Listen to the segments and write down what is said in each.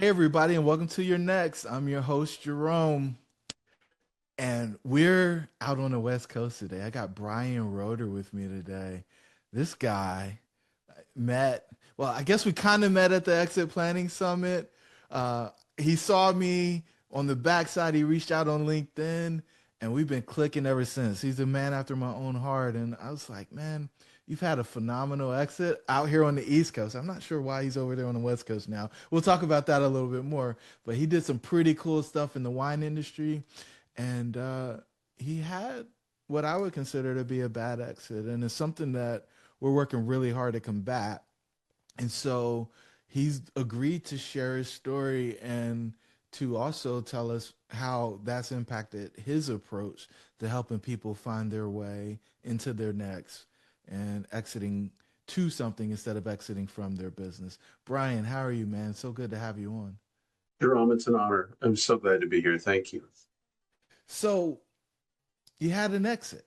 Everybody, and welcome to your next. I'm your host, Jerome, and we're out on the West Coast today. I got Brian Roeder with me today. This guy met, well, I guess we kind of met at the Exit Planning Summit. He saw me on the backside. He reached out on LinkedIn, and we've been clicking ever since. He's a man after my own heart. And I was like, man, you've had a phenomenal exit out here on the East Coast. I'm not sure why he's over there on the West Coast now. We'll talk about that a little bit more. But he did some pretty cool stuff in the wine industry. And he had what I would consider to be a bad exit. And it's something that we're working really hard to combat. And so he's agreed to share his story and to also tell us how that's impacted his approach to helping people find their way into their next and exiting to something instead of exiting from their business. Brian, how are you, man? So good to have you on. Jerome, it's an honor. I'm so glad to be here. Thank you. So you had an exit.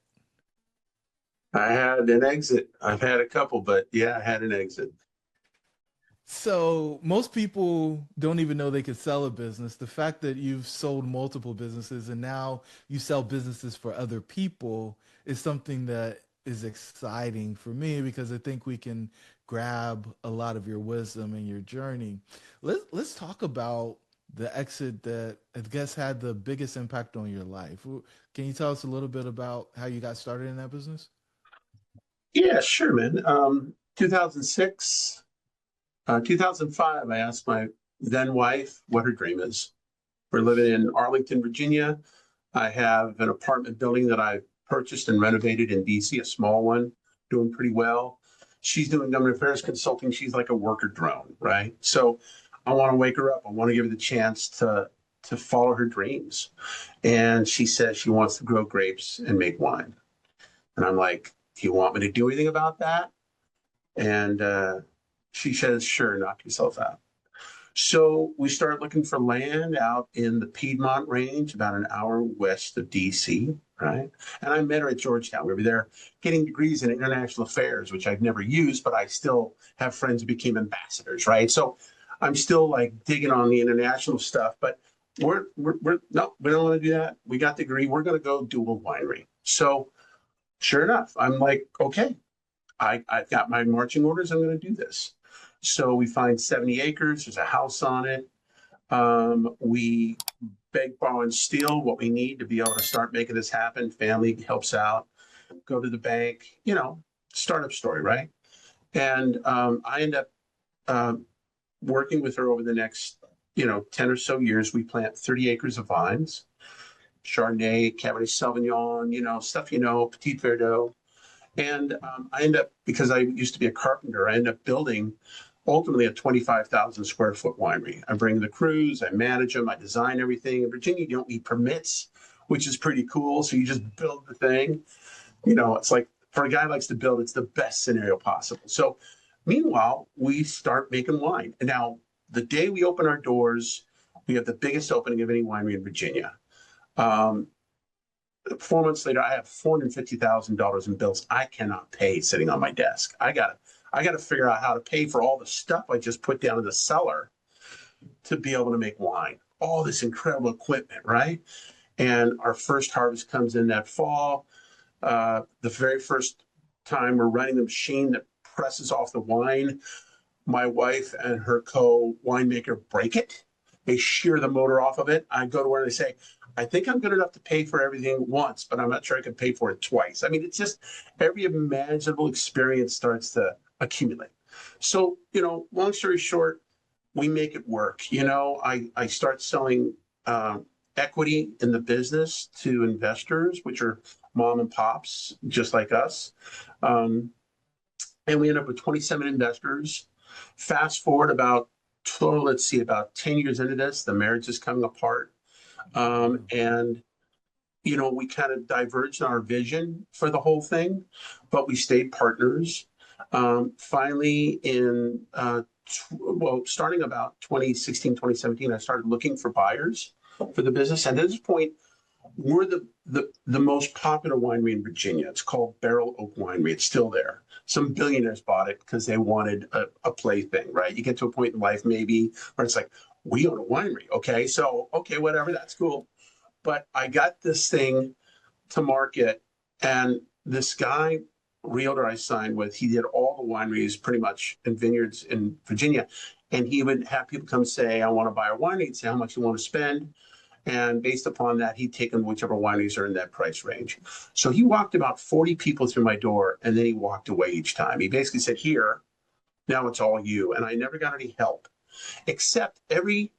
I had an exit. I've had a couple, but yeah, I had an exit. So most people don't even know they could sell a business. The fact that you've sold multiple businesses and now you sell businesses for other people is something that is exciting for me because I think we can grab a lot of your wisdom and your journey. Let's talk about the exit that I guess had the biggest impact on your life. Can you tell us a little bit about how you got started in that business? Yeah, sure, man. 2006, 2005, I asked my then wife what her dream is. We're living in Arlington, Virginia. I have an apartment building that I purchased and renovated in DC, a small one, doing pretty well. She's doing government affairs consulting. She's like a worker drone, right? So I want to wake her up. I want to give her the chance to follow her dreams. And she says she wants to grow grapes and make wine. And I'm like, do you want me to do anything about that? And she says, sure, knock yourself out. So we started looking for land out in the Piedmont range, about an hour west of DC, right? And I met her at Georgetown. We were there getting degrees in international affairs, which I've never used, but I still have friends who became ambassadors, right? So I'm still like digging on the international stuff, but we're no, we don't want to do that. We got the degree. We're going to go do a winery. So sure enough, I'm like, okay, I've got my marching orders. I'm going to do this. So we find 70 acres. There's a house on it. We beg, borrow, and steal what we need to be able to start making this happen. Family helps out. Go to the bank. Startup story, right? And I end up uh, working with her over the next 10 or so years. We plant 30 acres of vines, Chardonnay, Cabernet Sauvignon, stuff Petit Verdot. And I end up, because I used to be a carpenter, I end up building ultimately a 25,000 square foot winery. I bring the crews, I manage them, I design everything. In Virginia, you don't need permits, which is pretty cool. So you just build the thing. It's like for a guy who likes to build, it's the best scenario possible. So meanwhile, we start making wine. And now the day we open our doors, we have the biggest opening of any winery in Virginia. Um, 4 months later, I have $450,000 in bills I cannot pay sitting on my desk. I gotta figure out how to pay for all the stuff I just put down in the cellar to be able to make wine. All this incredible equipment, right? And our first harvest comes in that fall. The very first time we're running the machine that presses off the wine, my wife and her co-winemaker break it. They shear the motor off of it. I go to where they say, I think I'm good enough to pay for everything once, but I'm not sure I can pay for it twice. I mean, it's just every imaginable experience starts to accumulate. So, long story short, we make it work. I start selling equity in the business to investors, which are mom and pops, just like us. Um, and we end up with 27 investors. Fast forward about 10 years into this, the marriage is coming apart. And we kind of diverged in our vision for the whole thing, but we stayed partners. Finally, starting about 2016, 2017, I started looking for buyers for the business. And at this point, we're the most popular winery in Virginia. It's called Barrel Oak Winery. It's still there. Some billionaires bought it because they wanted a plaything, right? You get to a point in life maybe where it's like, We own a winery. Okay. So, okay, whatever. That's cool. But I got this thing to market, and this guy, realtor I signed with, he did all the wineries pretty much and vineyards in Virginia. And he would have people come say, I want to buy a winery, and say how much you want to spend. And based upon that, he'd taken whichever wineries are in that price range. So he walked about 40 people through my door, and then he walked away each time. He basically said, here, now it's all you. And I never got any help, except every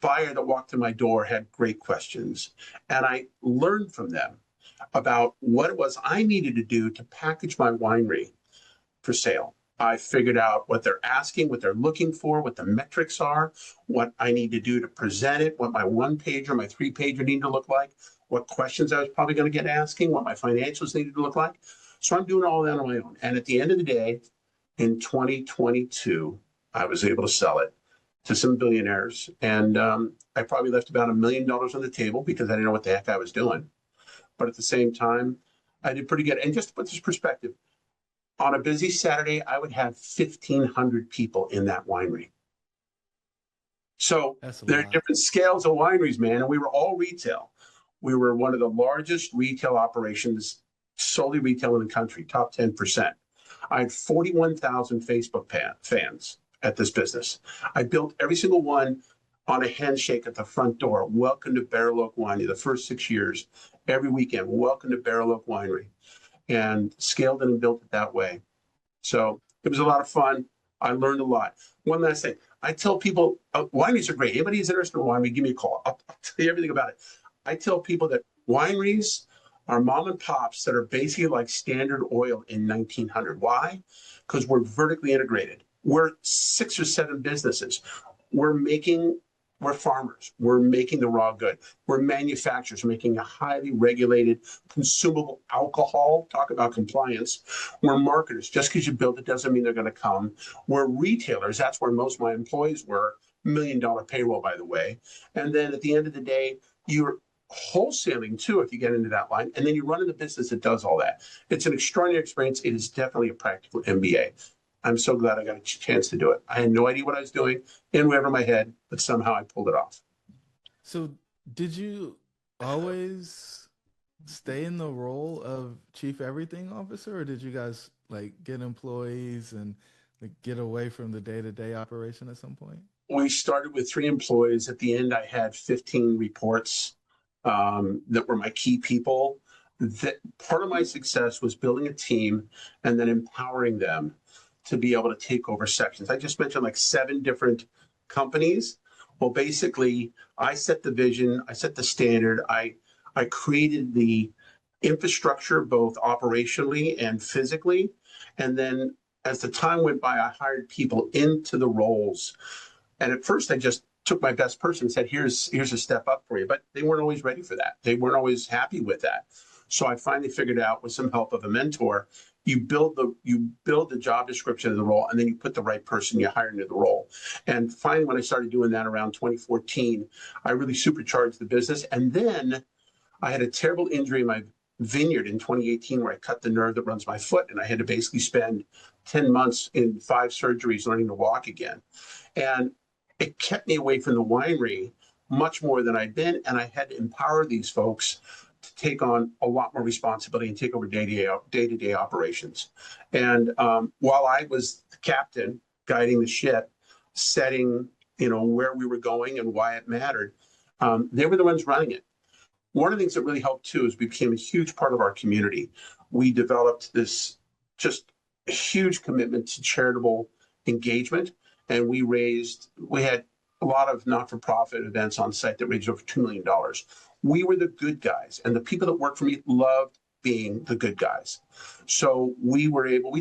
buyer that walked through my door had great questions. And I learned from them about what it was I needed to do to package my winery for sale. I figured out what they're asking, what they're looking for, what the metrics are, what I need to do to present it, what my one pager, my three pager need to look like, what questions I was probably going to get asking, what my financials needed to look like. So I'm doing all that on my own. And at the end of the day, in 2022, I was able to sell it to some billionaires. And I probably left about $1 million on the table because I didn't know what the heck I was doing. But at the same time, I did pretty good. And just to put this perspective, on a busy Saturday, I would have 1,500 people in that winery. So That's a there are lot. different scales of wineries, man. And we were all retail. We were one of the largest retail operations, solely retail in the country, top 10%. I had 41,000 Facebook fans at this business. I built every single one on a handshake at the front door. Welcome to Barrel Oak Winery. The first 6 years, every weekend, welcome to Barrel Oak Winery, and scaled it and built it that way. So it was a lot of fun. I learned a lot. One last thing. I tell people, wineries are great. Anybody who's interested in winery, give me a call. I'll tell you everything about it. I tell people that wineries are mom and pops that are basically like Standard Oil in 1900. Why? Because we're vertically integrated. We're 6 or 7 businesses. We're making, we're farmers. We're making the raw good. We're manufacturers. We're making a highly regulated, consumable alcohol. Talk about compliance. We're marketers. Just because you build it doesn't mean they're going to come. We're retailers. That's where most of my employees were. $1 million payroll, by the way. And then at the end of the day, you're wholesaling too, if you get into that line. And then you run in the business that does all that. It's an extraordinary experience. It is definitely a practical MBA. I'm so glad I got a chance to do it. I had no idea what I was doing in whatever my head, but somehow I pulled it off. So, did you always stay in the role of chief everything officer, or did you guys like get employees and like get away from the day-to-day operation at some point? We started with 3 employees. At the end, I had 15 reports that were my key people. That part of my success was building a team and then empowering them to be able to take over sections. I just mentioned like 7 different companies. Well, basically, I set the vision, I set the standard, I created the infrastructure both operationally and physically. And then as the time went by, I hired people into the roles, and at first, I just took my best person and said, here's a step up for you. But they weren't always ready for that. They weren't always happy with that. So I finally figured out with some help of a mentor, you build the job description of the role, and then you put the right person you hire into the role. And finally, when I started doing that around 2014, I really supercharged the business. And then I had a terrible injury in my vineyard in 2018 where I cut the nerve that runs my foot, and I had to basically spend 10 months in 5 surgeries learning to walk again. And it kept me away from the winery much more than I'd been. And I had to empower these folks to take on a lot more responsibility and take over day-to-day operations. And while I was the captain guiding the ship, setting where we were going and why it mattered, they were the ones running it. One of the things that really helped too is we became a huge part of our community. We developed this just huge commitment to charitable engagement, and we had a lot of not-for-profit events on site that raised over $2 million. We were the good guys, and the people that worked for me loved being the good guys. So we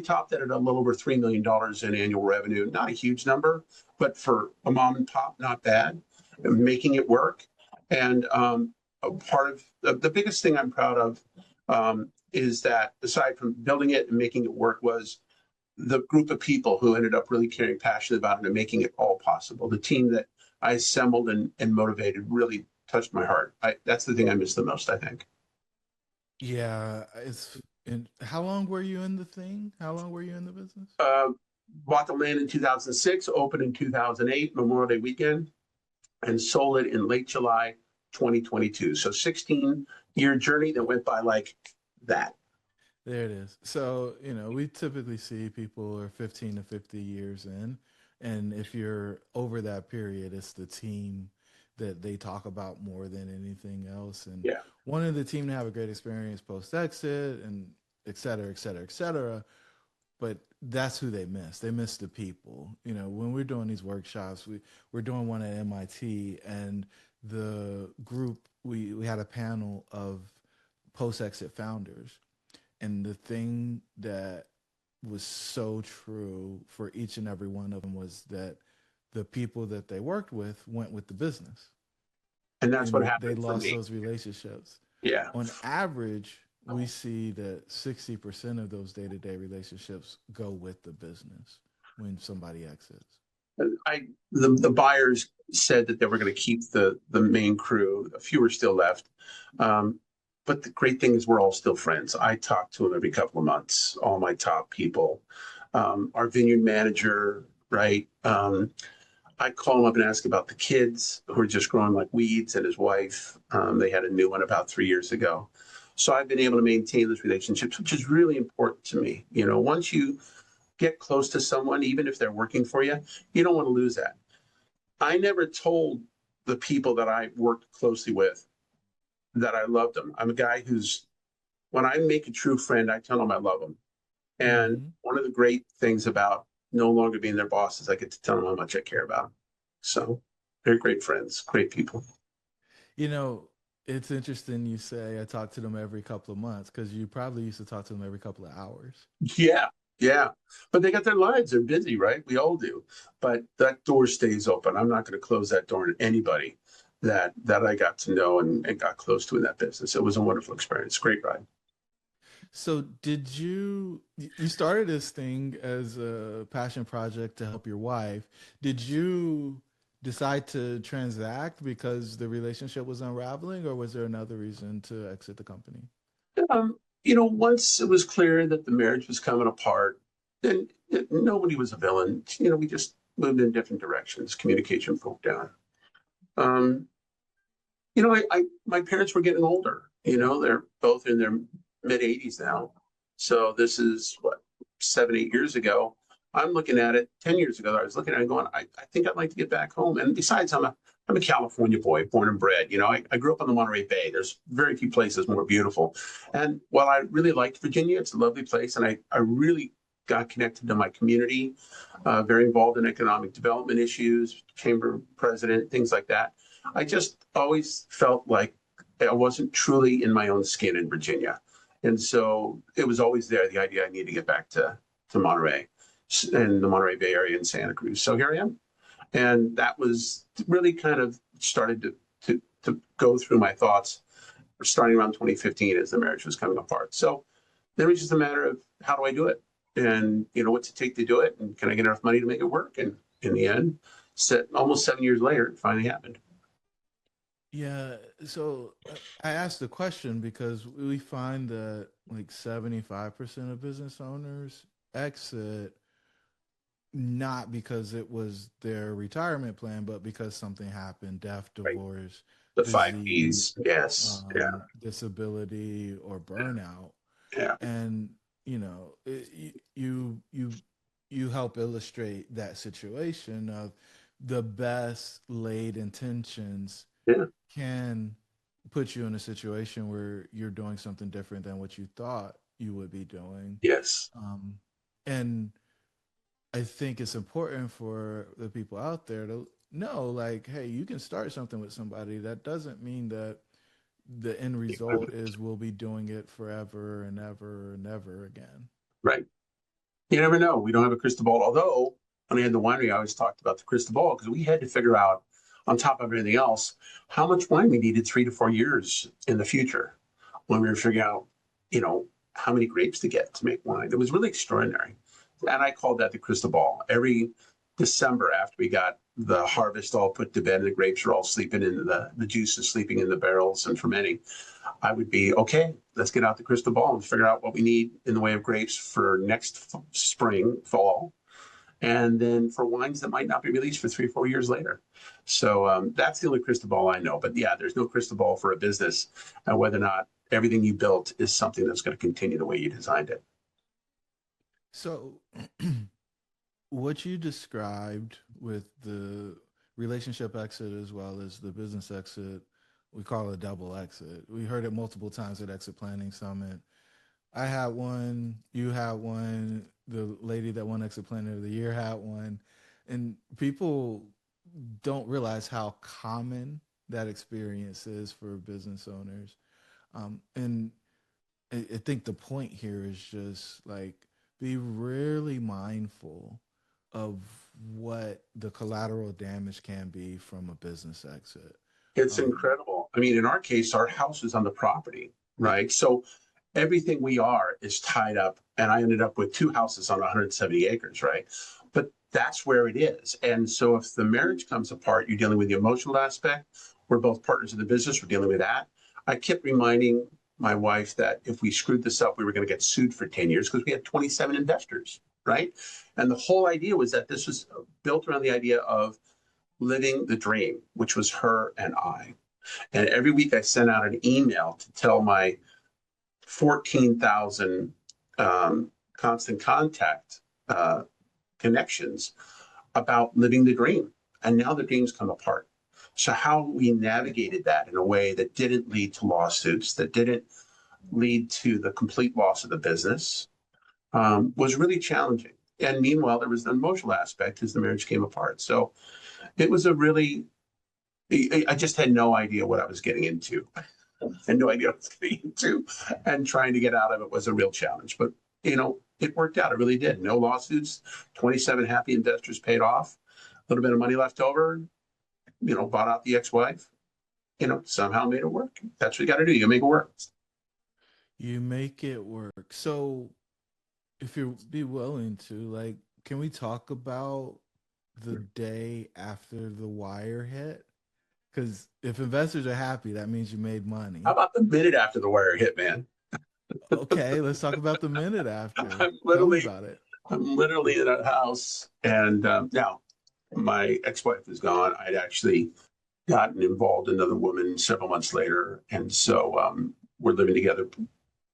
topped that at a little over $3 million in annual revenue. Not a huge number, but for a mom and pop, not bad. Making it work. And part of the biggest thing I'm proud of is that aside from building it and making it work was the group of people who ended up really caring passionate about it and making it all possible. The team that I assembled and motivated really touched my heart. That's the thing I miss the most, I think. Yeah, it's and how long were you in the thing? How long were you in the business? Uh, Bought the land in 2006, opened in 2008, Memorial Day weekend. and sold it in late July 2022. So 16-year journey that went by like that. There it is. So, we typically see people are 15 to 50 years in. And if you're over that period, it's the team that they talk about more than anything else. And Yeah. wanting the team to have a great experience post exit and et cetera, et cetera, et cetera. But that's who they miss. They miss the people. When we're doing these workshops, we're doing one at MIT, and the group, we had a panel of post exit founders, and the thing that was so true for each and every one of them was that the people that they worked with went with the business. And that's what They happened for lost me. those relationships. Yeah. On average, we see that 60% of those day-to-day relationships go with the business when somebody exits. The buyers said that they were going to keep the main crew. A few are still left. But the great thing is we're all still friends. I talk to them every couple of months, all my top people. Our vineyard manager, right? I call him up and ask about the kids who are just growing like weeds, and his wife. They had a new one about 3 years ago. So I've been able to maintain those relationships, which is really important to me. Once you get close to someone, even if they're working for you, you don't want to lose that. I never told the people that I worked closely with that I loved them. I'm a guy who's, when I make a true friend, I tell them I love them. And Mm-hmm. one of the great things about no longer being their boss is I get to tell them how much I care about them. So they're great friends, great people. You know, it's interesting you say I talk to them every couple of months because you probably used to talk to them every couple of hours. Yeah, yeah. But they got their lives. They're busy, right? We all do. But that door stays open. I'm not going to close that door to anybody that I got to know and got close to in that business. It was a wonderful experience. Great ride. So did you started this thing as a passion project to help your wife. Did you decide to transact because the relationship was unraveling, or was there another reason to exit the company? Once it was clear that the marriage was coming apart, then nobody was a villain. We just moved in different directions. Communication broke down. Um, my parents were getting older. They're both in their mid 80s now. So this is what, 7, 8 years ago. I'm looking at it 10 years ago. I was looking at it going, I think I'd like to get back home. And besides, I'm a California boy, born and bred. I grew up on the Monterey Bay. There's very few places more beautiful. And while I really liked Virginia, it's a lovely place. And I really got connected to my community, very involved in economic development issues, chamber president, things like that. I just always felt like I wasn't truly in my own skin in Virginia. And so it was always there, the idea I need to get back to Monterey and the Monterey Bay Area and Santa Cruz. So here I am. And that was really kind of started to go through my thoughts starting around 2015 as the marriage was coming apart. So then it was just a matter of how do I do it? And what's it take to do it? And can I get enough money to make it work? And in the end, almost 7 years later, it finally happened. Yeah, so I asked the question because we find that like 75% of business owners exit not because it was their retirement plan, but because something happened, death, Right. divorce, The five disease, P's. Yes. Yeah. disability, or burnout. Yeah. And you help illustrate that situation of the best laid intentions Yeah. can put you in a situation where you're doing something different than what you thought you would be doing. Yes. And I think it's important for the people out there to know, like, hey, you can start something with somebody. That doesn't mean that the end result is we'll be doing it forever and ever and ever again. Right. You never know. We don't have a crystal ball. Although when I had the winery, I always talked about the crystal ball because we had to figure out, on top of everything else, how much wine we needed 3 to 4 years in the future when we were figuring out, how many grapes to get to make wine. It was really extraordinary. And I called that the crystal ball. Every December after we got the harvest all put to bed and the grapes are all sleeping in the juice is sleeping in the barrels and fermenting, I would be, okay, let's get out the crystal ball and figure out what we need in the way of grapes for next spring, fall, and then for wines that might not be released for 3 or 4 years later. So that's the only crystal ball I know. But yeah, there's no crystal ball for a business, whether or not everything you built is something that's going to continue the way you designed it. So, what you described with the relationship exit as well as the business exit, we call it a double exit. We heard it multiple times at Exit Planning Summit. I had one, you had one, the lady that won Exit Planner of the Year had one. And people don't realize how common that experience is for business owners. And I think the point here is just like be really mindful of what the collateral damage can be from a business exit. It's Um, incredible. I mean, in our case, our house is on the property, right? So everything we are is tied up. And I ended up with two houses on 170 acres, right? But that's where it is. And so if the marriage comes apart, you're dealing with the emotional aspect. We're both partners in the business. We're dealing with that. I kept reminding my wife that if we screwed this up, we were going to get sued for 10 years because we had 27 investors, right? And the whole idea was that this was built around the idea of living the dream, which was her and I. And every week I sent out an email to tell my 14,000 constant contact connections about living the dream. And now the dream's come apart. So, how we navigated that in a way that didn't lead to lawsuits, that didn't lead to the complete loss of the business, was really challenging. And meanwhile, there was the emotional aspect as the marriage came apart. So, it was a really, I just had no idea what I was getting into. And no idea what I was getting into. And trying to get out of it was a real challenge. But, it worked out. It really did. No lawsuits, 27 happy investors paid off, a little bit of money left over, bought out the ex wife, somehow made it work. That's what you got to do. You make it work. you make it work. So, if you be willing to, like, can we talk about the day after the wire hit? Because if investors are happy, that means you made How money. about the minute after the wire hit, man? Okay, let's talk about the minute after. I'm Tell me literally, about it. I'm literally in a house, and now my ex-wife is gone. I'd actually gotten involved in another woman several months later, and so we're living together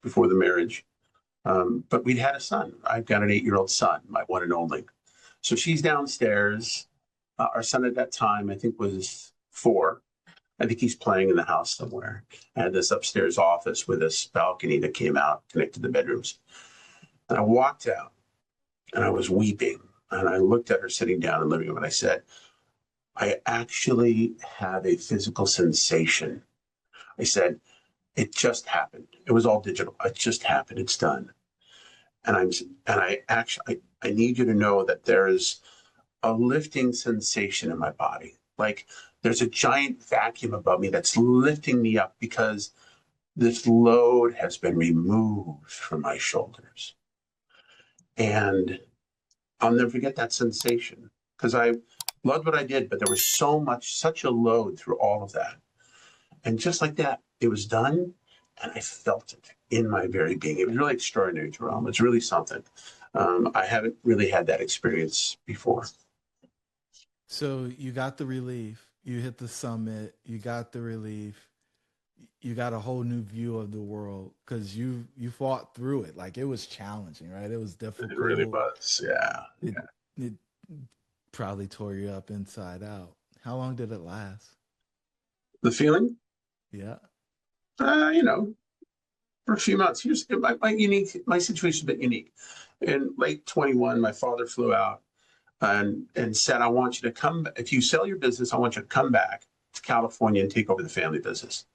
before the marriage. But we'd had a son. I've got an 8-year-old son, my one and only. So she's downstairs. Our son at that time, I think, was 4. I think he's playing in the house somewhere. I had this upstairs office with this balcony that came out, connected to the bedrooms. And I walked out and I was weeping. And I looked at her sitting down in the living room and I said, I actually have a physical sensation. I said, it just happened. It was all digital. It just happened. It's done. And I need you to know that there is a lifting sensation in my body. Like there's a giant vacuum above me that's lifting me up because this load has been removed from my shoulders. And I'll never forget that sensation because I loved what I did, but there was such a load through all of that. And just like that, it was done. And I felt it in my very being. It was really extraordinary, Jerome. It's really something. I haven't really had that experience before. So you got the relief. You hit the summit. You got the relief. You got a whole new view of the world because you fought through it. Like it was challenging, right? It was It really difficult. was. Yeah. It it probably tore you up inside out. How long did it last? The feeling, Yeah. uh, you know, for a few months. Here's my situation's a bit unique. In late 21, my father flew out and said, I want you to come, if you sell your business, I want you to come back to California and take over the family business,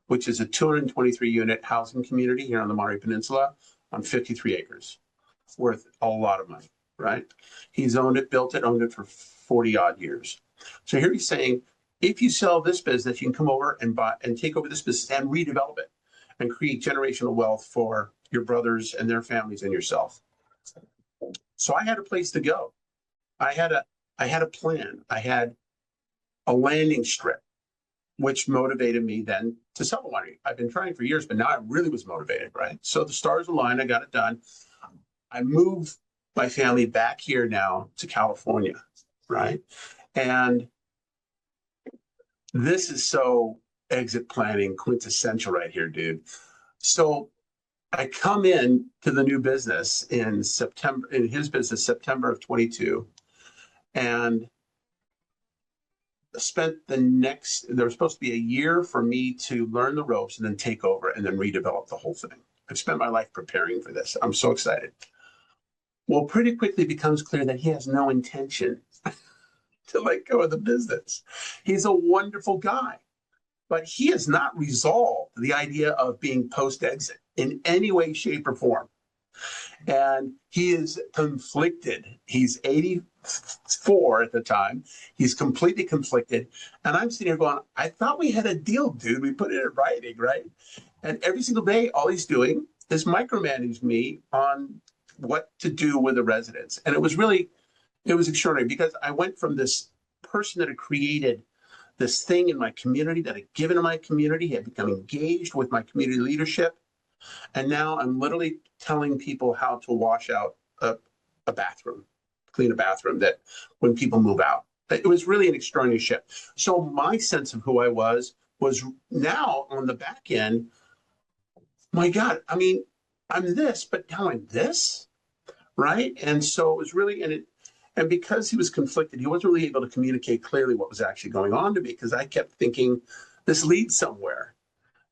which is a 223 unit housing community here on the Monterey Peninsula on 53 acres, worth a lot of money, right? He's owned it, built it, owned it for 40 odd years. So here he's saying, if you sell this business, you can come over and buy and take over this business and redevelop it and create generational wealth for your brothers and their families and yourself. So I had a place to go. I had a I had a plan. I had a landing strip, which motivated me then to sell the winery. I've been trying for years, but now I really was motivated, right? So the stars aligned. I got it done. I moved my family back here now to California, right? And this is so exit planning quintessential right here, dude. So I come in to the new business in September, in his business, September of 22, and spent there was supposed to be a year for me to learn the ropes and then take over and then redevelop the whole thing. I've spent my life preparing for this. I'm so excited. Well, pretty quickly becomes clear that he has no intention to let go of the business. He's a wonderful guy, but he has not resolved the idea of being post exit in any way, shape, or form. And he is conflicted. He's 84 at the time. He's completely conflicted. And I'm sitting here going, I thought we had a deal, dude. We put it in writing, right? And every single day, all he's doing is micromanage me on what to do with the residents. And it was extraordinary because I went from this person that had created this thing in my community, that had given to my community, had become engaged with my community leadership. And now I'm literally telling people how to wash out a bathroom, clean a bathroom that when people move out. It was really an extraordinary shift. So my sense of who I was now on the back end, my God, I mean, I'm this, but now I'm this, right? And so it was really, and because he was conflicted, he wasn't really able to communicate clearly what was actually going on to me because I kept thinking this leads somewhere.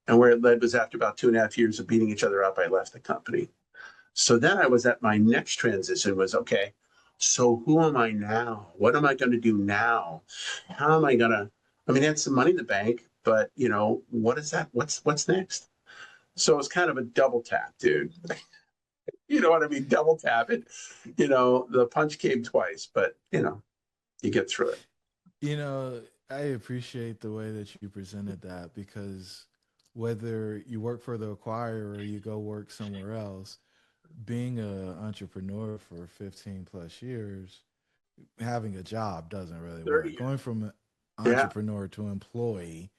And where it led was after about 2.5 years of beating each other up, I left the company. So then I was at my next transition was, okay, so who am I now? What am I going to do now? How am I going to, I mean, I had some money in the bank, but what is that? What's next? So it's kind of a double tap, dude. You know what I mean? Double tap it. The punch came twice, but you get through it. You know, I appreciate the way that you presented that because whether you work for the acquirer or you go work somewhere else, being an entrepreneur for 15 plus years, having a job doesn't really 30 work. years. Going from Yeah. entrepreneur to employee,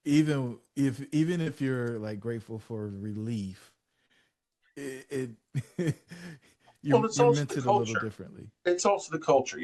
even if you're like grateful for relief, it Well, it's you're also meant the it a little culture. differently. It's also the culture.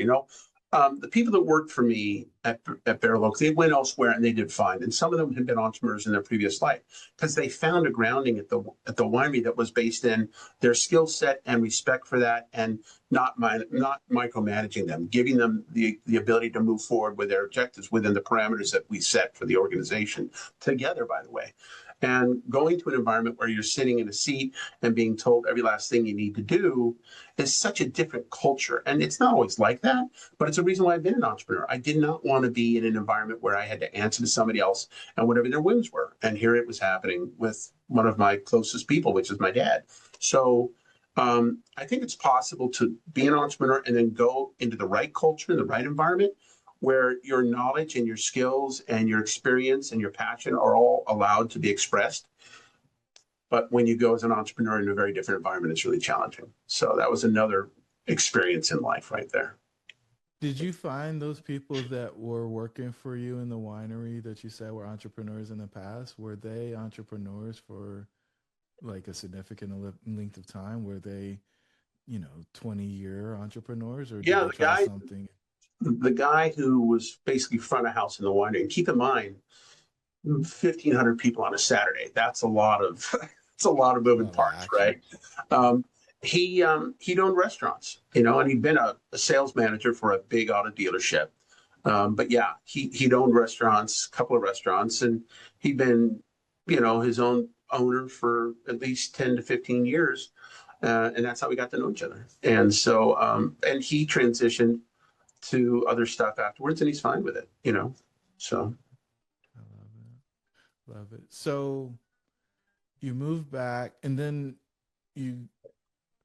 The people that worked for me at Barrel Oak, they went elsewhere and they did fine. And some of them had been entrepreneurs in their previous life because they found a grounding at the winery that was based in their skill set and respect for that, and not micromanaging them, giving them the ability to move forward with their objectives within the parameters that we set for the organization together. By the way. And going to an environment where you're sitting in a seat and being told every last thing you need to do is such a different culture. And it's not always like that, but it's a reason why I've been an entrepreneur. I did not want to be in an environment where I had to answer to somebody else and whatever their whims were. And here it was happening with one of my closest people, which is my dad. So I think it's possible to be an entrepreneur and then go into the right culture, the right environment where your knowledge and your skills and your experience and your passion are all allowed to be expressed. But when you go as an entrepreneur in a very different environment, it's really challenging. So that was another experience in life right there. Did you find those people that were working for you in the winery that you said were entrepreneurs in the past? Were they entrepreneurs for like a significant length of time? Were they, 20-year entrepreneurs or did Yeah, they try something? the guy who was basically front of house in the winery. And keep in mind, 1,500 people on a Saturday. That's a lot of it's a lot of It's a moving lot of parts, action. right? Um, he'd owned restaurants, and he'd been a sales manager for a big auto dealership. But yeah, he'd owned restaurants, a couple of restaurants, and he'd been, his own owner for at least 10 to 15 years. And that's how we got to know each other. And so, and he transitioned to other stuff afterwards, and he's fine with it. So, I love it. Love it. So you moved back and then you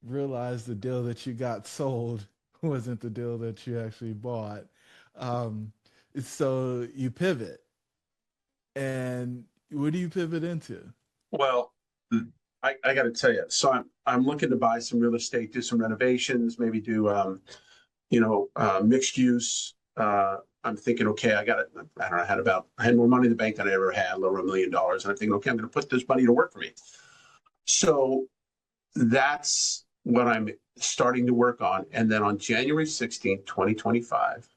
realized the deal that you got sold wasn't the deal that you actually bought. Um, so you pivot. And what do you pivot into? well, I got to tell you, so I'm looking to buy some real estate, do some renovations, maybe do mixed use. I'm thinking, okay, I don't know, I had more money in the bank than I ever had, a little over $1 million. And I'm thinking, okay, I'm going to put this money to work for me. So that's what I'm starting to work on. And then on January 16th, 2025,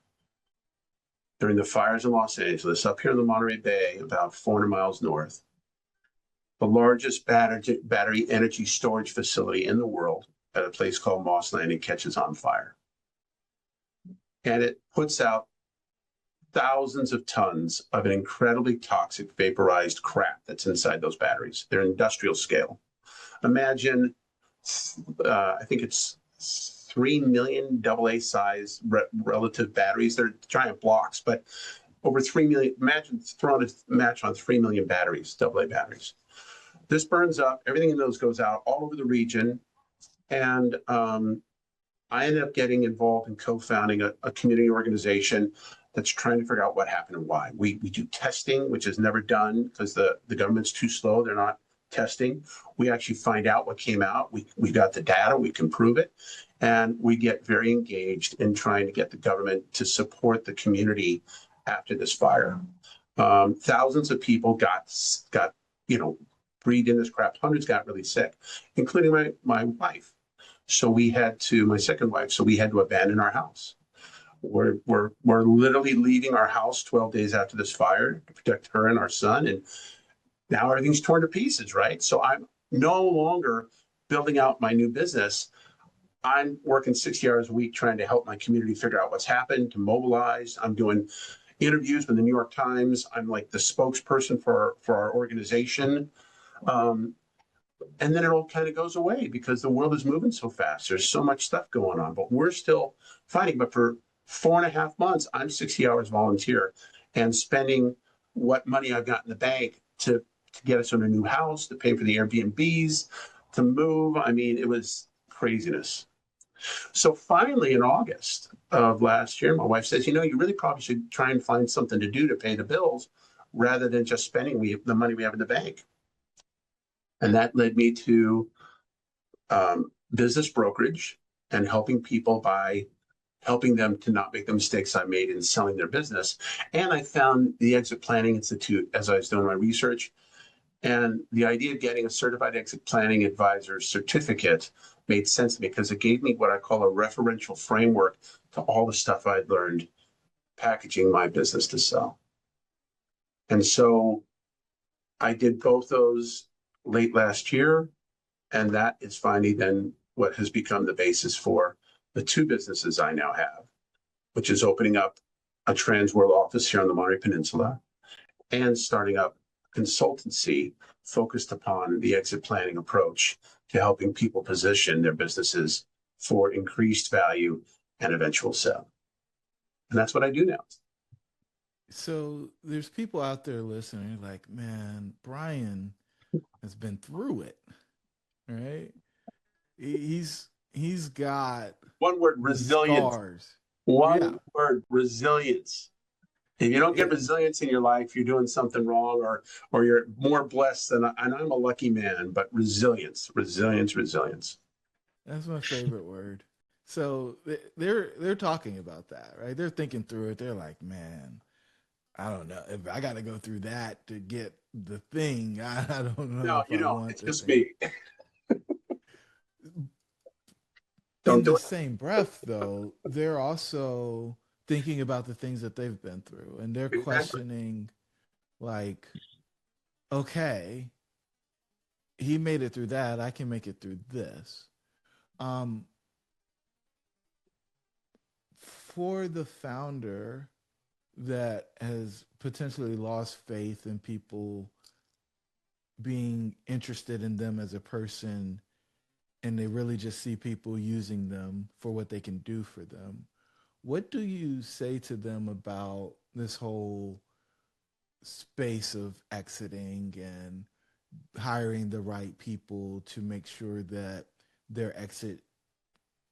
during the fires in Los Angeles, up here in the Monterey Bay, about 400 miles north, the largest battery energy storage facility in the world at a place called Moss Landing catches on fire. And it puts out thousands of tons of an incredibly toxic vaporized crap that's inside those batteries. They're industrial scale. Imagine, I think it's 3 million AA size relative batteries. They're giant blocks, but over 3 million. Imagine throwing a match on 3 million batteries, AA batteries. This burns up. Everything in those goes out all over the region. And I ended up getting involved in co-founding a community organization that's trying to figure out what happened and why. We do testing, which is never done because the government's too slow. They're not testing. We actually find out what came out. We got the data. We can prove it. And we get very engaged in trying to get the government to support the community after this fire. Thousands of people got breathed in this crap. Hundreds got really sick, including my wife. So we had to, my second wife, so we had to abandon our house. We're literally leaving our house 12 days after this fire to protect her and our son. And now everything's torn to pieces, right? So I'm no longer building out my new business. I'm working 60 hours a week trying to help my community figure out what's happened, to mobilize. I'm doing interviews with the New York Times. I'm like the spokesperson for our organization. And then it all kind of goes away because the world is moving so fast. There's so much stuff going on, but we're still fighting. But for 4.5 months, I'm 60 hours volunteer and spending what money I've got in the bank to get us in a new house, to pay for the Airbnbs, to move. I mean, it was craziness. So finally, in August of last year, my wife says, you really probably should try and find something to do to pay the bills rather than just spending the money we have in the bank. And that led me to business brokerage and helping people by helping them to not make the mistakes I made in selling their business. And I found the Exit Planning Institute as I was doing my research. And the idea of getting a certified exit planning advisor certificate made sense to me because it gave me what I call a referential framework to all the stuff I'd learned packaging my business to sell. And so I did both those late last year, and that is finally then what has become the basis for the two businesses I now have, which is opening up a Transworld office here on the Monterey Peninsula and starting up consultancy focused upon the exit planning approach to helping people position their businesses for increased value and eventual sale. And that's what I do now. So there's people out there listening like, man, Brian has been through it, right? He's got One word, the resilience. scars. Yeah. One word, resilience. If you don't get It, resilience in your life, you're doing something wrong, or you're more blessed than and I'm a lucky man. But resilience, resilience, resilience. that's my favorite word. So they're talking about that, right? They're thinking through it. They're like, man, I don't know if I got to go through that to get the thing. I don't know No, if I want it's the just thing. me. Don't In do the it. same breath, though, they're also thinking about the things that they've been through, and they're Exactly. questioning, like, okay, he made it through that. I can make it through this. Um, for the founder that has potentially lost faith in people being interested in them as a person and they really just see people using them for what they can do for them, what do you say to them about this whole space of exiting and hiring the right people to make sure that their exit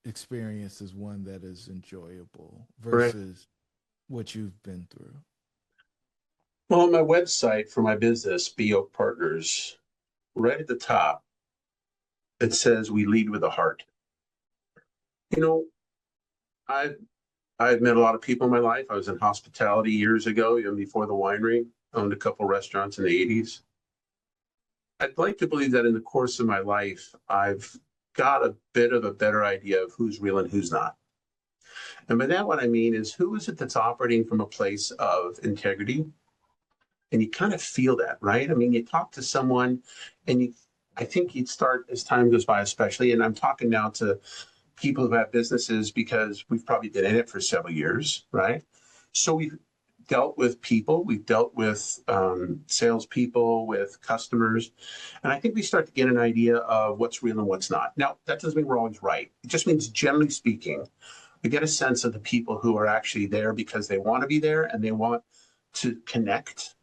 experience is one that is enjoyable Right. versus what you've been through? Well, on my website for my business, Be Oak Partners, right at the top, it says we lead with a heart. You know, I've I've met a lot of people in my life. I was in hospitality years ago, even before the winery. Owned a couple restaurants in the 80s. I'd like to believe that in the course of my life, I've got a bit of a better idea of who's real and who's not. And by that, what I mean is, who is it that's operating from a place of integrity? And you kind of feel that, right? I mean, you talk to someone and I think you'd start as time goes by, especially, and I'm talking now to people who have businesses because we've probably been in it for several years, right? So we've dealt with people, we've dealt with salespeople, with customers, and I think we start to get an idea of what's real and what's not. Now, that doesn't mean we're always right. It just means, generally speaking, we get a sense of the people who are actually there because they want to be there and they want to connect,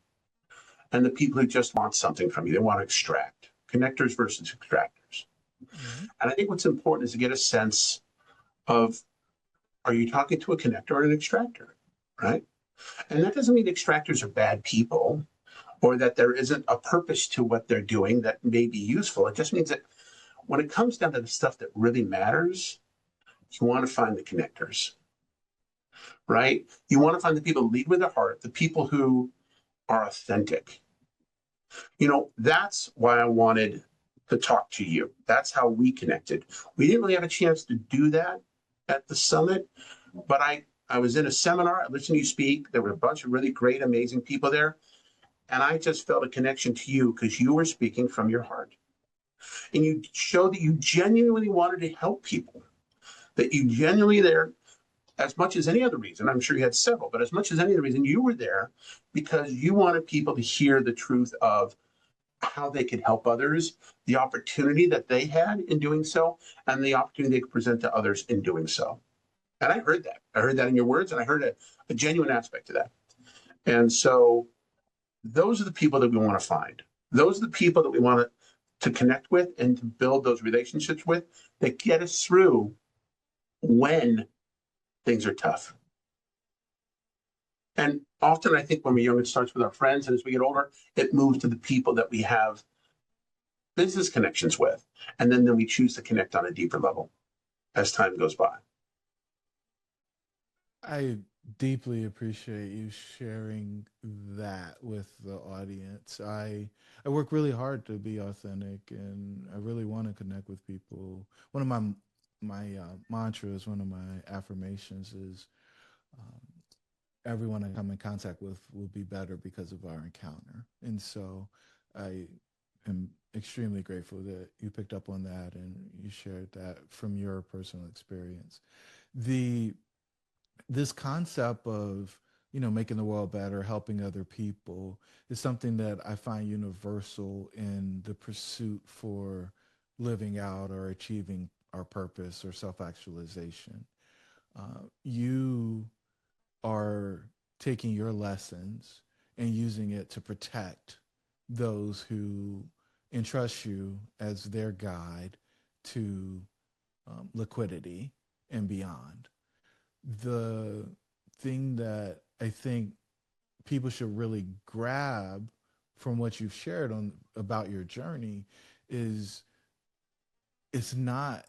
and the people who just want something from you, they want to extract. Connectors versus extractors. Mhm. And I think what's important is to get a sense of, are you talking to a connector or an extractor, right? And that doesn't mean extractors are bad people or that there isn't a purpose to what they're doing that may be useful. It just means that when it comes down to the stuff that really matters, you want to find the connectors, right? You want to find the people who lead with their heart, the people who are authentic. That's why I wanted to talk to you. That's how we connected. We didn't really have a chance to do that at the summit, but I was in a seminar, I listened to you speak. There were a bunch of really great, amazing people there. And I just felt a connection to you because you were speaking from your heart. And you showed that you genuinely wanted to help people, that you genuinely there, as much as any other reason. I'm sure you had several, but as much as any other reason, you were there because you wanted people to hear the truth of how they could help others, the opportunity that they had in doing so, and the opportunity they could present to others in doing so. And I heard that. I heard that in your words, and I heard a genuine aspect to that. And so those are the people that we want to find. Those are the people that we want to connect with and to build those relationships with that get us through when things are tough. And often I think when we're young, it starts with our friends. And as we get older, it moves to the people that we have business connections with. And then we choose to connect on a deeper level as time goes by. I deeply appreciate you sharing that with the audience. I work really hard to be authentic, and I really want to connect with people. One of my mantras, one of my affirmations is, um, everyone I come in contact with will be better because of our encounter. And so I am extremely grateful that you picked up on that and you shared that from your personal experience. The This concept of, making the world better, helping other people, is something that I find universal in the pursuit for living out or achieving our purpose or self-actualization. You are taking your lessons and using it to protect those who entrust you as their guide to liquidity and beyond. The thing that I think people should really grab from what you've shared on about your journey is, it's not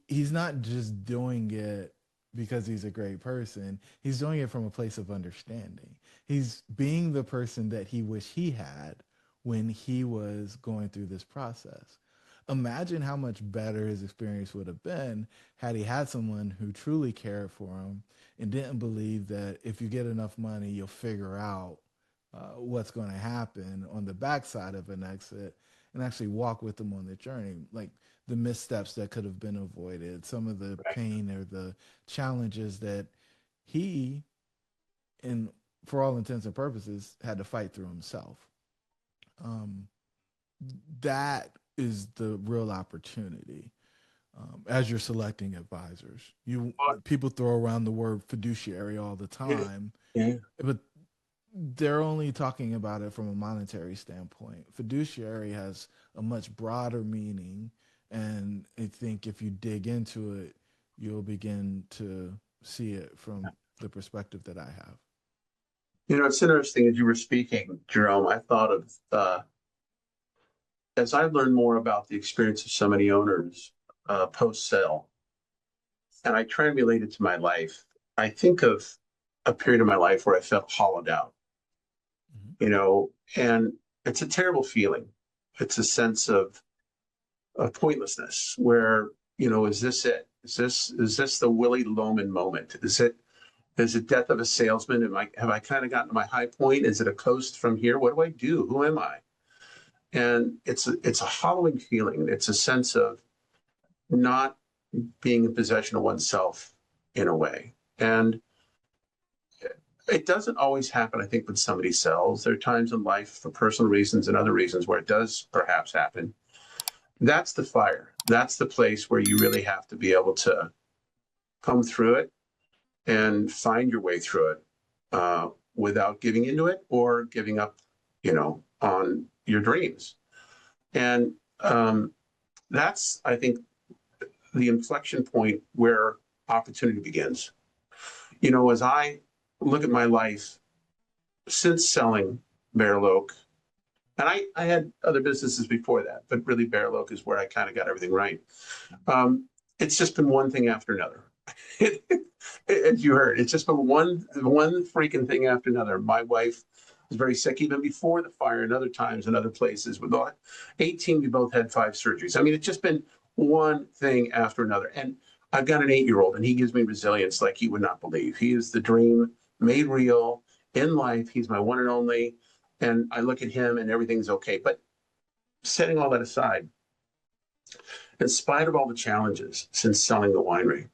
he's not just doing it because he's a great person. He's doing it from a place of understanding. He's being the person that he wished he had when he was going through this process. Imagine how much better his experience would have been had he had someone who truly cared for him and didn't believe that if you get enough money, you'll figure out what's going to happen on the backside of an exit, and actually walk with them on the journey. Like the missteps that could have been avoided, some of the Right. pain or the challenges that he, in for all intents and purposes, had to fight through himself. Um, that is the real opportunity. As you're selecting advisors, you But, people throw around the word fiduciary all the yeah, time, yeah, but they're only talking about it from a monetary standpoint. Fiduciary has a much broader meaning, and I think if you dig into it, you'll begin to see it from the perspective that I have. it's interesting as you were speaking, Jerome. I thought of as I learned more about the experience of so many owners post sale, and I try and relate it to my life. I think of a period of my life where I felt hollowed out, Mhm. and it's a terrible feeling. It's a sense of a pointlessness where, is this it? Is this the Willie Loman moment? Is it death of a salesman? Have I kind of gotten to my high point? Is it a coast from here? What do I do? Who am I? And it's a hollowing feeling. It's a sense of not being in possession of oneself in a way. And it doesn't always happen, I think, when somebody sells. There are times in life for personal reasons and other reasons where it does perhaps happen. That's the fire. That's the place where you really have to be able to come through it and find your way through it without giving into it or giving up, on your dreams. And that's, I think, the inflection point where opportunity begins. As I look at my life since selling Barrel Oak, and I had other businesses before that, but really Barrel Oak is where I kind of got everything right. It's just been one thing after another. As you heard, it's just been one freaking thing after another. My wife was very sick even before the fire, and other times in other places. With 18, we both had 5 surgeries. I mean, it's just been one thing after another. And I've got an 8-year-old, and he gives me resilience like you would not believe. He is the dream made real in life. He's my one and only. And I look at him and everything's okay. But setting all that aside, in spite of all the challenges since selling the winery,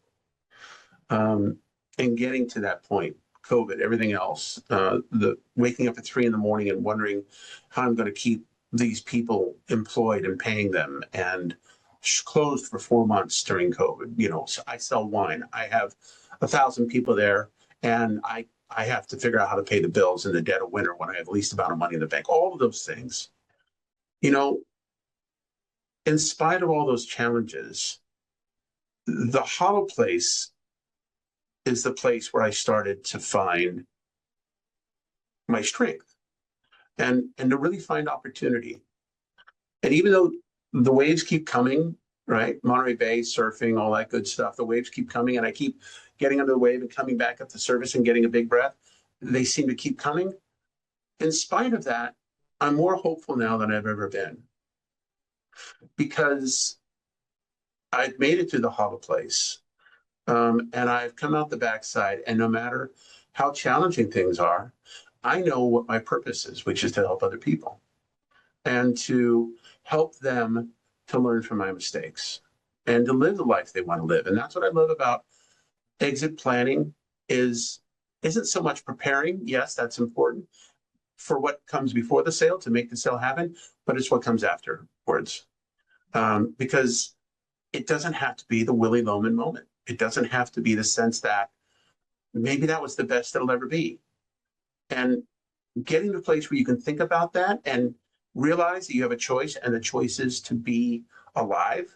and getting to that point, COVID, everything else, the waking up at 3 a.m. and wondering how I'm going to keep these people employed and paying them, and closed for 4 months during COVID. So I sell wine. I have 1,000 people there, and I have to figure out how to pay the bills in the dead of winter when I have the least amount of money in the bank. All of those things, in spite of all those challenges, the hollow place is the place where I started to find my strength and to really find opportunity. And even though the waves keep coming, right? Monterey Bay, surfing, all that good stuff, the waves keep coming, and I keep getting under the wave and coming back up the surface and getting a big breath. They seem to keep coming. In spite of that, I'm more hopeful now than I've ever been, because I've made it through the hollow place. And I've come out the backside, and no matter how challenging things are, I know what my purpose is, which is to help other people and to help them to learn from my mistakes and to live the life they want to live. And that's what I love about exit planning isn't so much preparing. Yes, that's important for what comes before the sale to make the sale happen, but it's what comes afterwards. Because it doesn't have to be the Willie Loman moment. It doesn't have to be the sense that maybe that was the best it'll ever be. And getting to a place where you can think about that and realize that you have a choice, and the choice is to be alive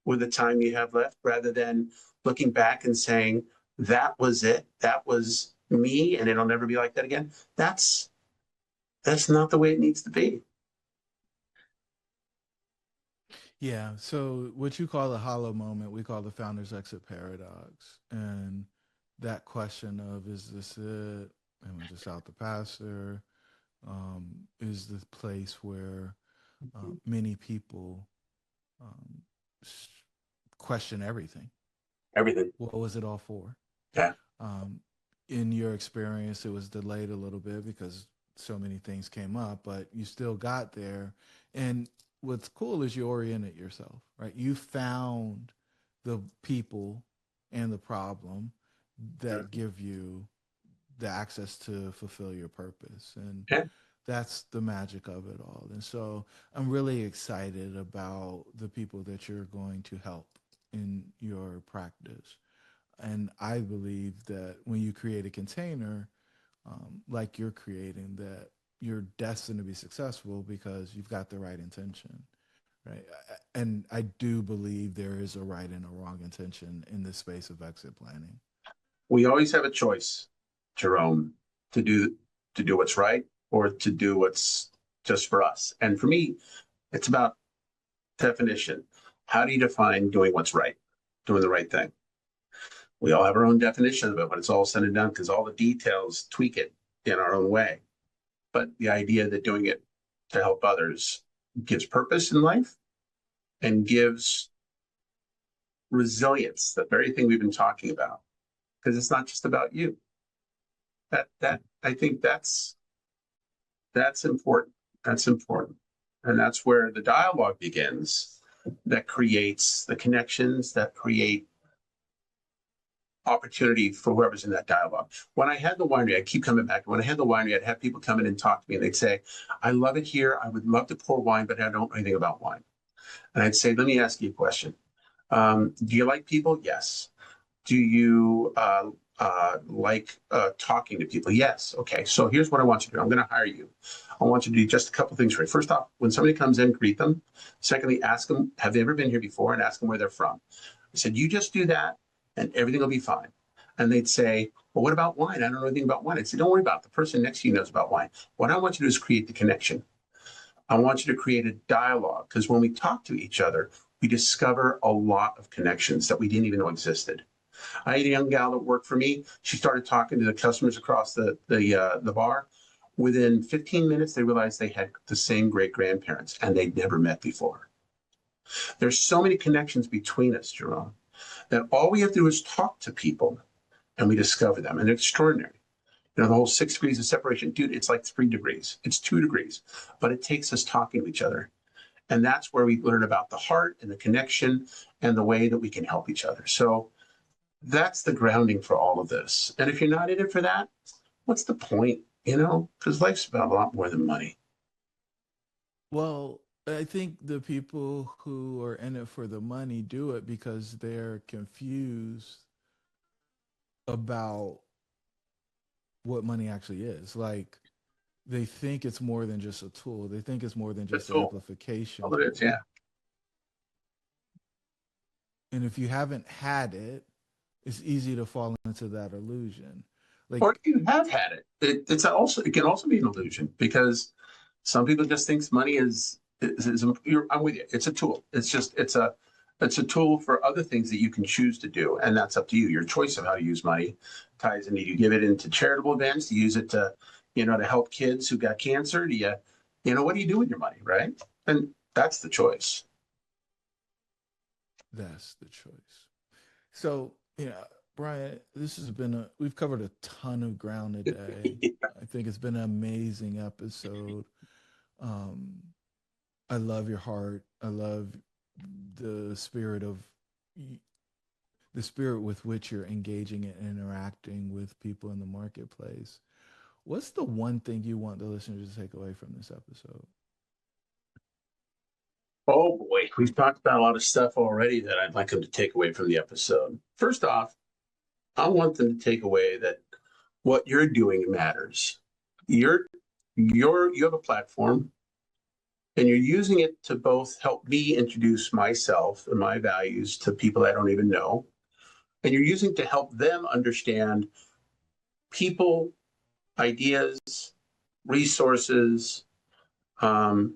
with the time you have left, rather than looking back and saying, that was it, that was me, and it'll never be like that again. That's not the way it needs to be. Yeah. So what you call the hollow moment, we call the founder's exit paradox. And that question of, is this it? Am I just out the pasture? Is the place where many people um, question everything. Everything. What was it all for? Yeah. Um, in your experience, it was delayed a little bit because so many things came up, but you still got there. And what's cool is you oriented yourself, right? You found the people and the problem that give you the access to fulfill your purpose. And Yeah. that's the magic of it all. And so I'm really excited about the people that you're going to help in your practice. And I believe that when you create a container like you're creating, that you're destined to be successful because you've got the right intention, right? And I do believe there is a right and a wrong intention in this space of exit planning. We always have a choice, Jerome, to do what's right or to do what's just for us. And for me, it's about definition. How do you define doing what's right, doing the right thing? We all have our own definition of it when it's all said and done, because all the details tweak it in our own way. But the idea that doing it to help others gives purpose in life, and gives resilience, the very thing we've been talking about, because it's not just about you. That I think that's important. That's important. And that's where the dialogue begins that creates the connections that create opportunity for whoever's in that dialogue. When I had the winery, I keep coming back. When I had the winery, I'd have people come in and talk to me and they'd say, I love it here. I would love to pour wine, but I don't know anything about wine. And I'd say, let me ask you a question. Do you like people? Yes. Do you like talking to people? Yes. Okay. So here's what I want you to do. I'm going to hire you. I want you to do just a couple of things for you. First off, when somebody comes in, greet them. Secondly, ask them, have they ever been here before? And ask them where they're from. I said, you just do that and everything will be fine. And they'd say, well, what about wine? I don't know anything about wine. I'd say, don't worry about it. The person next to you knows about wine. What I want you to do is create the connection. I want you to create a dialogue because when we talk to each other, we discover a lot of connections that we didn't even know existed. I had a young gal that worked for me. She started talking to the customers across the bar. Within 15 minutes, they realized they had the same great grandparents and they'd never met before. There's so many connections between us, Jerome, that all we have to do is talk to people and we discover them. And it's extraordinary. You know, the whole 6 degrees of separation, dude, it's like 3 degrees. It's 2 degrees, but it takes us talking to each other. And that's where we learn about the heart and the connection and the way that we can help each other. So that's the grounding for all of this. And if you're not in it for that, what's the point? You know, because life's about a lot more than money. Well, I think the people who are in it for the money do it because they're confused about what money actually is. Like they think it's more than just a tool. They think it's more than That's just an cool. amplification All it is, tool. yeah. And if you haven't had it, it's easy to fall into that illusion. Or Like, you have had it. It can also be an illusion because some people just think money is I'm with you. It's a tool. It's a tool for other things that you can choose to do, and that's up to you. Your choice of how to use money ties into you give it into charitable events, you use it to, to help kids who got cancer. What do you do with your money, right? And that's the choice. that's the choice. So, yeah, Brian, this has been we've covered a ton of ground today. I think it's been an amazing episode. Um, I love your heart. I love the spirit of the spirit with which you're engaging and interacting with people in the marketplace. What's the one thing you want the listeners to take away from this episode? Oh boy, we've talked about a lot of stuff already that I'd like them to take away from the episode. First off, I want them to take away that what you're doing matters. You're you have a platform and you're using it to both help me introduce myself and my values to people I don't even know. And you're using it to help them understand people, ideas, resources, um,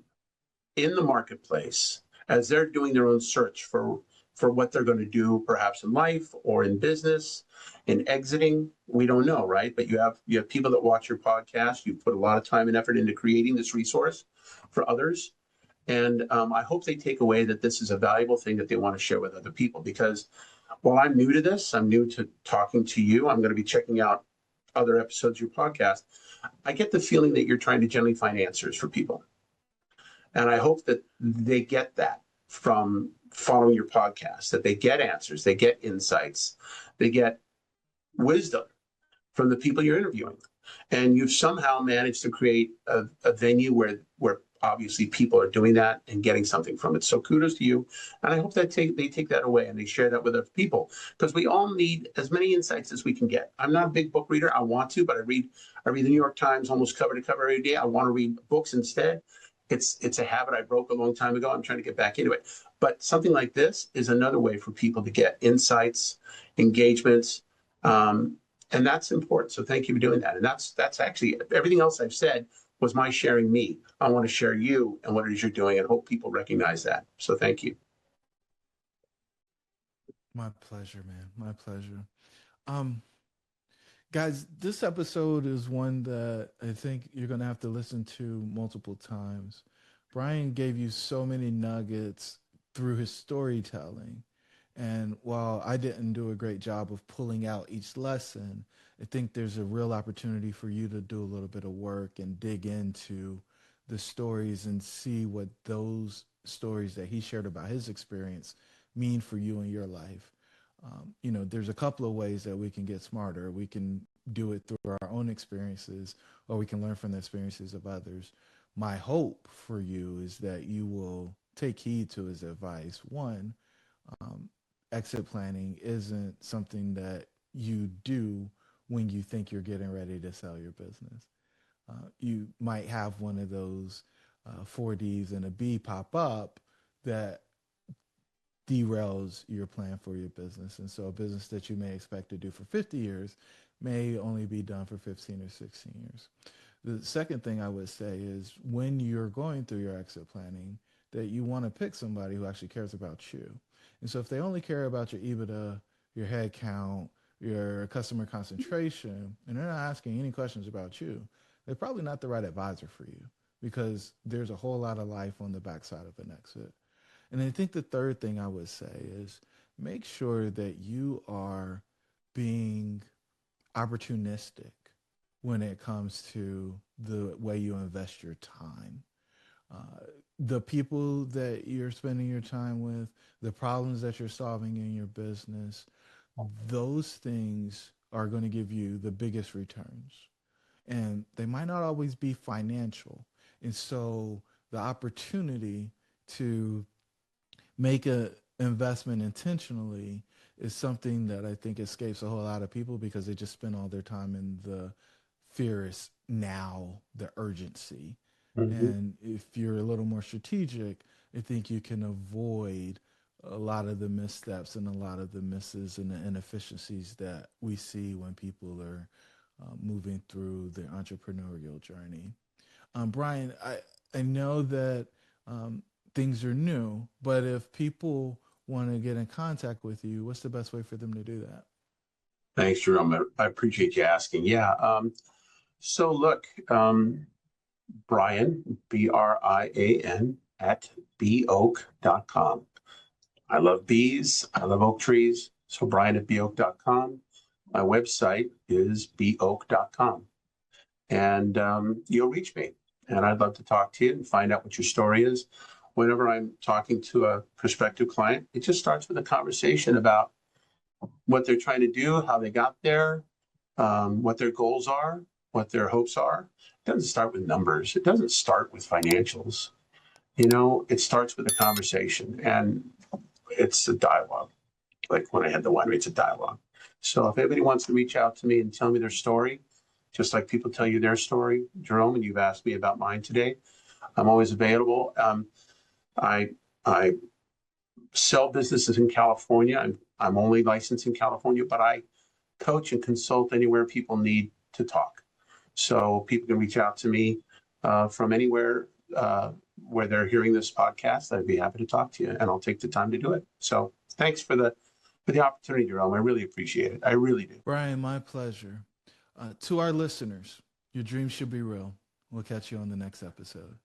in the marketplace as they're doing their own search for what they're going to do perhaps in life or in business in exiting. We don't know, right? But you have people that watch your podcast. You put a lot of time and effort into creating this resource for others, and I hope they take away that this is a valuable thing that they want to share with other people. Because while I'm new to this, I'm new to talking to you, I'm going to be checking out other episodes of your podcast. I get the feeling that you're trying to generally find answers for people, and I hope that they get that from following your podcast, that they get answers, they get insights, they get wisdom from the people you're interviewing. And you've somehow managed to create a venue where obviously people are doing that and getting something from it. So kudos to you. And I hope that they take that away and they share that with other people because we all need as many insights as we can get. I'm not a big book reader. I want to, but I read the New York Times almost cover to cover every day. I want to read books instead. It's a habit I broke a long time ago. I'm trying to get back into it. But something like this is another way for people to get insights, engagements, um, and that's important. So thank you for doing that. And that's actually everything else I've said was my sharing me. I want to share you and what it is you're doing and hope people recognize that. So thank you. My pleasure, man. My pleasure. Um, Guys, this episode is one that I think you're going to have to listen to multiple times. Brian gave you so many nuggets, through his storytelling. And while I didn't do a great job of pulling out each lesson, I think there's a real opportunity for you to do a little bit of work and dig into the stories and see what those stories that he shared about his experience mean for you in your life. There's a couple of ways that we can get smarter. We can do it through our own experiences, or we can learn from the experiences of others. My hope for you is that you will take heed to his advice. One, um, exit planning isn't something that you do when you think you're getting ready to sell your business. You might have one of those 4Ds and a B pop up that derails your plan for your business. And so a business that you may expect to do for 50 years may only be done for 15 or 16 years. The second thing I would say is when you're going through your exit planning, that you want to pick somebody who actually cares about you. And so if they only care about your EBITDA, your head count, your customer concentration, and they're not asking any questions about you, they're probably not the right advisor for you because there's a whole lot of life on the backside of an exit. And I think the third thing I would say is make sure that you are being opportunistic when it comes to the way you invest your time. The people that you're spending your time with, the problems that you're solving in your business, those things are going to give you the biggest returns. And they might not always be financial. And so the opportunity to make a investment intentionally is something that I think escapes a whole lot of people because they just spend all their time in the fear is now, the urgency. Mhm. And if you're a little more strategic, I think you can avoid a lot of the missteps and a lot of the misses and the inefficiencies that we see when people are moving through their entrepreneurial journey. Brian, I know that um, things are new, but if people want to get in contact with you, what's the best way for them to do that? Thanks, Jerome. I appreciate you asking. Yeah. So look, Brian, Brian, at boak.com. I love bees. I love oak trees. So Brian at boak.com. My website is boak.com. And you'll reach me. And I'd love to talk to you and find out what your story is. Whenever I'm talking to a prospective client, it just starts with a conversation about what they're trying to do, how they got there, what their goals are, what their hopes are. It doesn't start with numbers. It doesn't start with financials. It starts with a conversation and it's a dialogue. Like when I had the winery, it's a dialogue. So if anybody wants to reach out to me and tell me their story, just like people tell you their story, Jerome, and you've asked me about mine today, I'm always available. I I sell businesses in California. I'm only licensed in California, but I coach and consult anywhere people need to talk. So people can reach out to me from anywhere where they're hearing this podcast. I'd be happy to talk to you, and I'll take the time to do it. So thanks for the opportunity, Jerome. I really appreciate it. I really do. Brian, my pleasure. To our listeners, your dreams should be real. We'll catch you on the next episode.